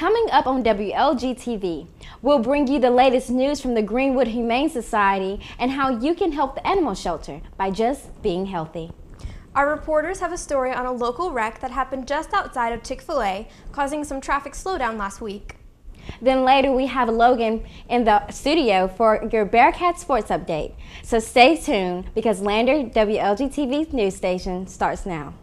Coming up on WLGTV, we'll bring you the latest news from the Greenwood Humane Society and how you can help the animal shelter by just being healthy. Our reporters have a story on a local wreck that happened just outside of Chick-fil-A, causing some traffic slowdown last week. Then later we have Logan in the studio for your Bearcat Sports Update. So stay tuned because Lander WLGTV news station starts now.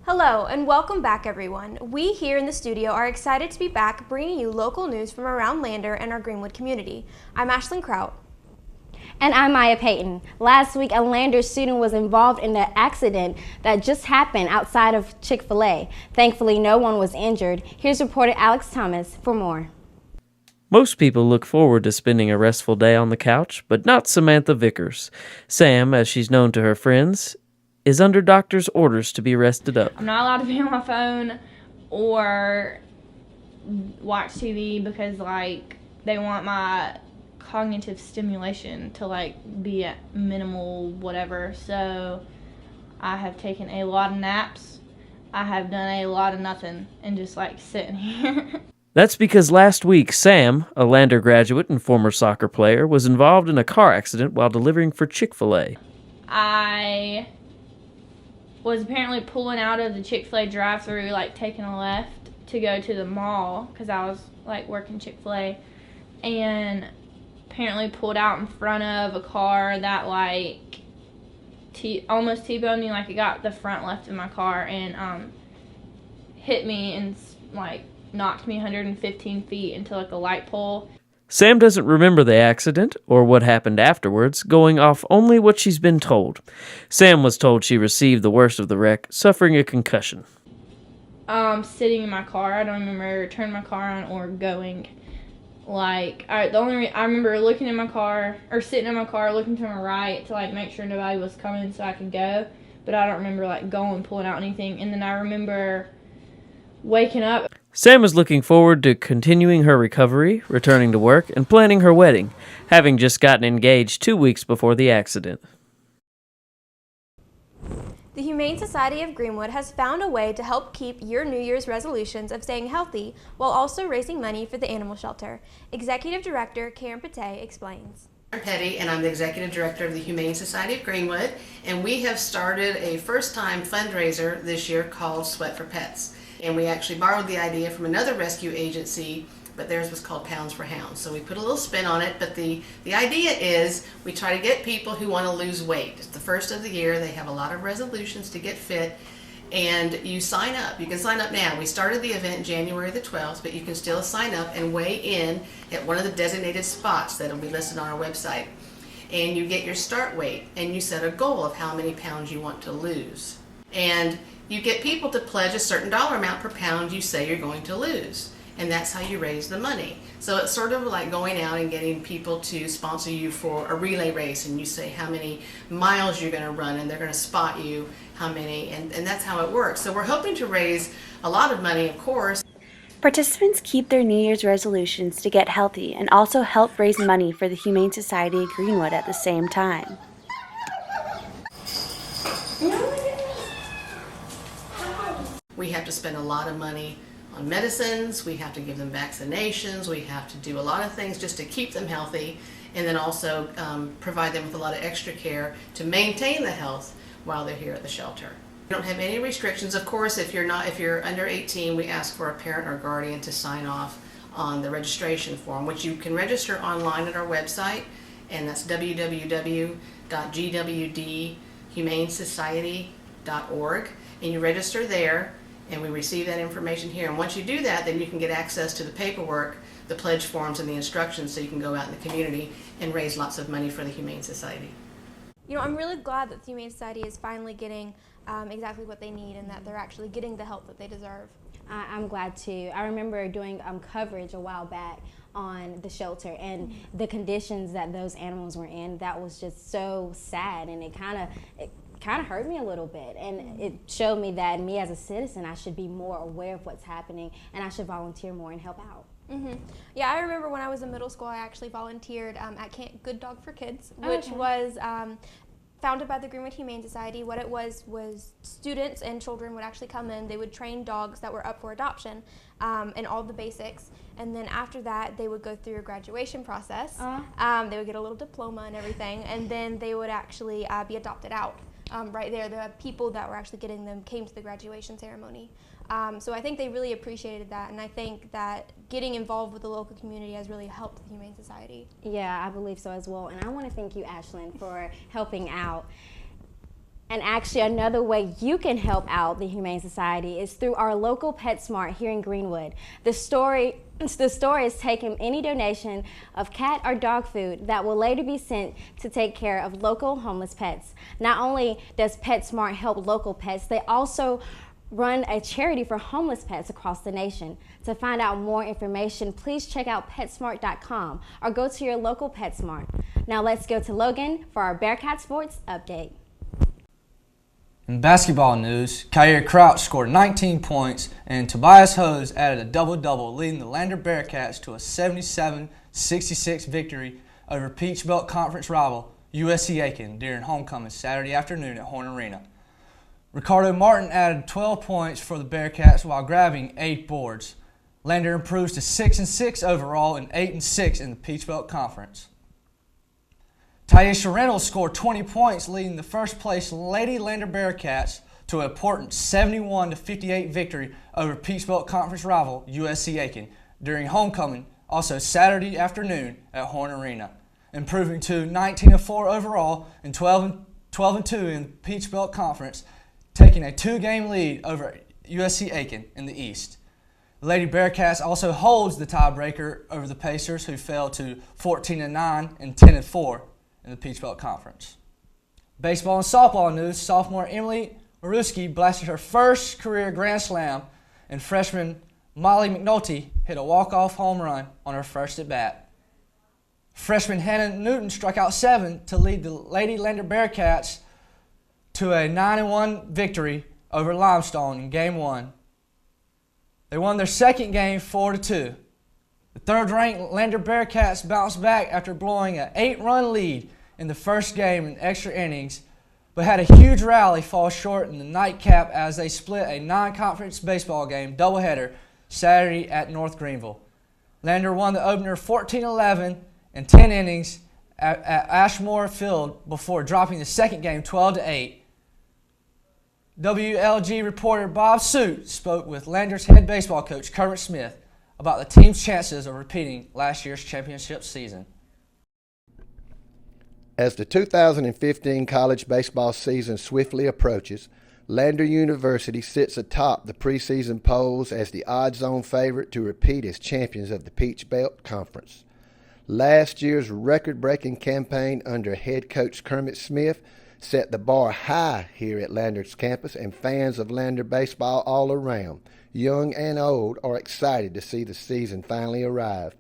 Hello and welcome back, everyone. We here in the studio are excited to be back bringing you local news from around Lander and our Greenwood community. I'm Ashlyn Kraut. And I'm Maya Payton. Last week, a Lander student was involved in an accident that just happened outside of Chick-fil-A. Thankfully, no one was injured. Here's reporter Alex Thomas for more. Most people look forward to spending a restful day on the couch, but not Samantha Vickers. Sam, as she's known to her friends, is under doctor's orders to be rested up. I'm not allowed to be on my phone or watch TV because, they want my cognitive stimulation to, be at minimal whatever. So I have taken a lot of naps. I have done a lot of nothing and just, sitting here. That's because last week, Sam, a Lander graduate and former soccer player, was involved in a car accident while delivering for Chick-fil-A. I was apparently pulling out of the Chick-fil-A drive-thru, taking a left to go to the mall because I was, working Chick-fil-A, and apparently pulled out in front of a car that, almost T-boned me, it got the front left of my car and, hit me and, knocked me 115 feet into, a light pole. Sam doesn't remember the accident or what happened afterwards, going off only what she's been told. Sam was told she received the worst of the wreck, suffering a concussion. Sitting in my car. I don't remember turning my car on or going. I remember looking in my car, or sitting in my car, looking to my right to, make sure nobody was coming so I could go. But I don't remember, going, pulling out anything. And then I remember waking up. Sam is looking forward to continuing her recovery, returning to work, and planning her wedding, having just gotten engaged 2 weeks before the accident. The Humane Society of Greenwood has found a way to help keep your New Year's resolutions of staying healthy while also raising money for the animal shelter. Executive Director Karen Pate explains. I'm Petty, and I'm the Executive Director of the Humane Society of Greenwood, and we have started a first-time fundraiser this year called Sweat for Pets. And we actually borrowed the idea from another rescue agency, but theirs was called Pounds for Hounds. So we put a little spin on it, but the idea is we try to get people who want to lose weight. It's the first of the year. They have a lot of resolutions to get fit, and you sign up. You can sign up now. We started the event January the 12th, but you can still sign up and weigh in at one of the designated spots that will be listed on our website. And you get your start weight, and you set a goal of how many pounds you want to lose. And you get people to pledge a certain dollar amount per pound you say you're going to lose. And that's how you raise the money. So it's sort of like going out and getting people to sponsor you for a relay race, and you say how many miles you're going to run, and they're going to spot you how many, and that's how it works. So we're hoping to raise a lot of money, of course. Participants keep their New Year's resolutions to get healthy and also help raise money for the Humane Society of Greenwood at the same time. We have to spend a lot of money on medicines, we have to give them vaccinations, we have to do a lot of things just to keep them healthy, and then also provide them with a lot of extra care to maintain the health while they're here at the shelter. We don't have any restrictions. Of course, if you're under 18, we ask for a parent or guardian to sign off on the registration form, which you can register online at our website, and that's www.gwdhumanesociety.org, and you register there. And we receive that information here. And once you do that, then you can get access to the paperwork, the pledge forms, and the instructions so you can go out in the community and raise lots of money for the Humane Society. I'm really glad that the Humane Society is finally getting exactly what they need and that they're actually getting the help that they deserve. I'm glad too. I remember doing coverage a while back on the shelter and the conditions that those animals were in. That was just so sad, and it kind of hurt me a little bit, and it showed me that me as a citizen, I should be more aware of what's happening, and I should volunteer more and help out. Yeah, I remember when I was in middle school, I actually volunteered at Camp Good Dog for Kids, which was founded by the Greenwood Humane Society. What it was students and children would actually come in. They would train dogs that were up for adoption and all the basics. And then after that, they would go through a graduation process. They would get a little diploma and everything, and then they would actually be adopted out. Right there, the people that were actually getting them came to the graduation ceremony. So I think they really appreciated that, and I think that getting involved with the local community has really helped the Humane Society. Yeah, I believe so as well. And I want to thank you, Ashlyn, for helping out. And actually, another way you can help out the Humane Society is through our local PetSmart here in Greenwood. The store is taking any donation of cat or dog food that will later be sent to take care of local homeless pets. Not only does PetSmart help local pets, they also run a charity for homeless pets across the nation. To find out more information, please check out PetSmart.com or go to your local PetSmart. Now let's go to Logan for our Bearcat Sports update. In basketball news, Kyer Crouch scored 19 points and Tobias Hose added a double-double, leading the Lander Bearcats to a 77-66 victory over Peach Belt Conference rival USC Aiken during homecoming Saturday afternoon at Horn Arena. Ricardo Martin added 12 points for the Bearcats while grabbing 8 boards. Lander improves to 6-6 overall and 8-6 in the Peach Belt Conference. Tyesha Reynolds scored 20 points, leading the first-place Lady Lander Bearcats to an important 71-58 victory over Peach Belt Conference rival USC Aiken during homecoming, also Saturday afternoon at Horn Arena, improving to 19-4 overall and 12-2 in the Peach Belt Conference, taking a 2-game lead over USC Aiken in the East. The Lady Bearcats also holds the tiebreaker over the Pacers, who fell to 14-9 and 10-4 in the Peach Belt Conference. Baseball and softball news, sophomore Emily Maruski blasted her first career grand slam, and freshman Molly McNulty hit a walk-off home run on her first at-bat. Freshman Hannah Newton struck out 7 to lead the Lady Lander Bearcats to a 9-1 victory over Limestone in Game 1. They won their second game 4-2. The third-ranked Lander Bearcats bounced back after blowing an 8-run lead in the first game in extra innings, but had a huge rally fall short in the nightcap as they split a non-conference baseball game doubleheader Saturday at North Greenville. Lander won the opener 14-11 in 10 innings at Ashmore Field before dropping the second game 12-8. WLG reporter Bob Suit spoke with Lander's head baseball coach Kermit Smith about the team's chances of repeating last year's championship season. As the 2015 college baseball season swiftly approaches, Lander University sits atop the preseason polls as the odds-on favorite to repeat as champions of the Peach Belt Conference. Last year's record-breaking campaign under head coach Kermit Smith set the bar high here at Lander's campus, and fans of Lander baseball all around, young and old, are excited to see the season finally arrive.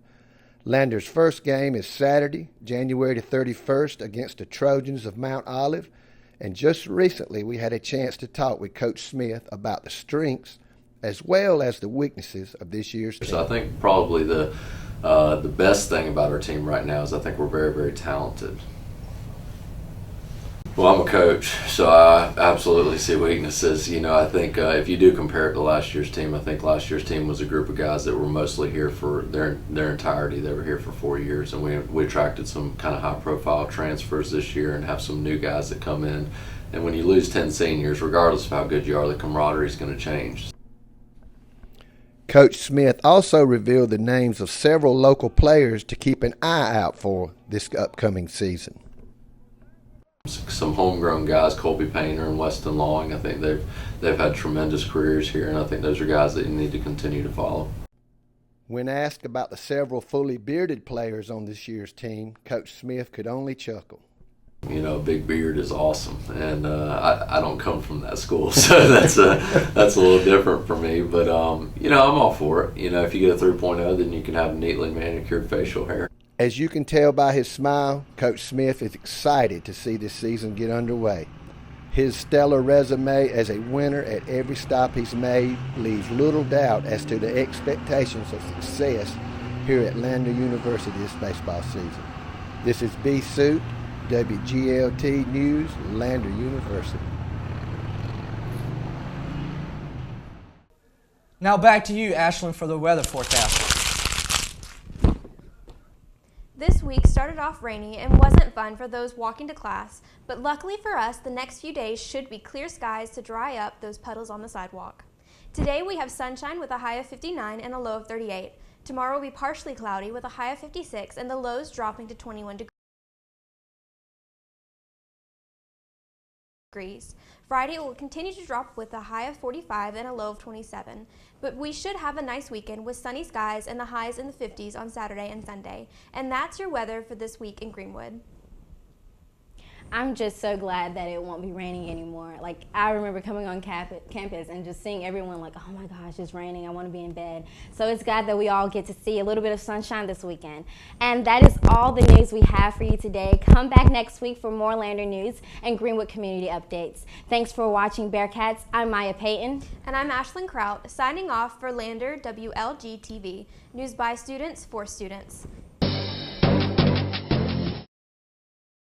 Lander's first game is Saturday, January 31st against the Trojans of Mount Olive, and just recently we had a chance to talk with Coach Smith about the strengths as well as the weaknesses of this year's team. So I think probably the best thing about our team right now is I think we're very, very talented. Well, I'm a coach, so I absolutely see weaknesses. You know, I think if you do compare it to last year's team, I think last year's team was a group of guys that were mostly here for their entirety. They were here for 4 years, and we attracted some kind of high-profile transfers this year and have some new guys that come in. And when you lose 10 seniors, regardless of how good you are, the camaraderie is going to change. Coach Smith also revealed the names of several local players to keep an eye out for this upcoming season. Some homegrown guys, Colby Painter and Weston Long, I think they've had tremendous careers here, and I think those are guys that you need to continue to follow. When asked about the several fully bearded players on this year's team, Coach Smith could only chuckle. You know, a big beard is awesome, and I don't come from that school, so that's a little different for me. But you know, I'm all for it. You know, if you get a 3.0, then you can have neatly manicured facial hair. As you can tell by his smile, Coach Smith is excited to see this season get underway. His stellar resume as a winner at every stop he's made leaves little doubt as to the expectations of success here at Lander University this baseball season. This is B. Suit, WGLT News, Lander University. Now back to you, Ashlyn, for the weather forecast. This week started off rainy and wasn't fun for those walking to class, but luckily for us, the next few days should be clear skies to dry up those puddles on the sidewalk. Today we have sunshine with a high of 59 and a low of 38. Tomorrow will be partially cloudy with a high of 56 and the lows dropping to 21 degrees. Friday it will continue to drop with a high of 45 and a low of 27. But we should have a nice weekend with sunny skies and the highs in the 50s on Saturday and Sunday. And that's your weather for this week in Greenwood. I'm just so glad that it won't be raining anymore. Like, I remember coming on campus and just seeing everyone like, oh my gosh, it's raining, I want to be in bed. So it's glad that we all get to see a little bit of sunshine this weekend. And that is all the news we have for you today. Come back next week for more Lander news and Greenwood community updates. Thanks for watching Bearcats. I'm Maya Payton. And I'm Ashlyn Kraut, signing off for Lander WLGTV, news by students for students.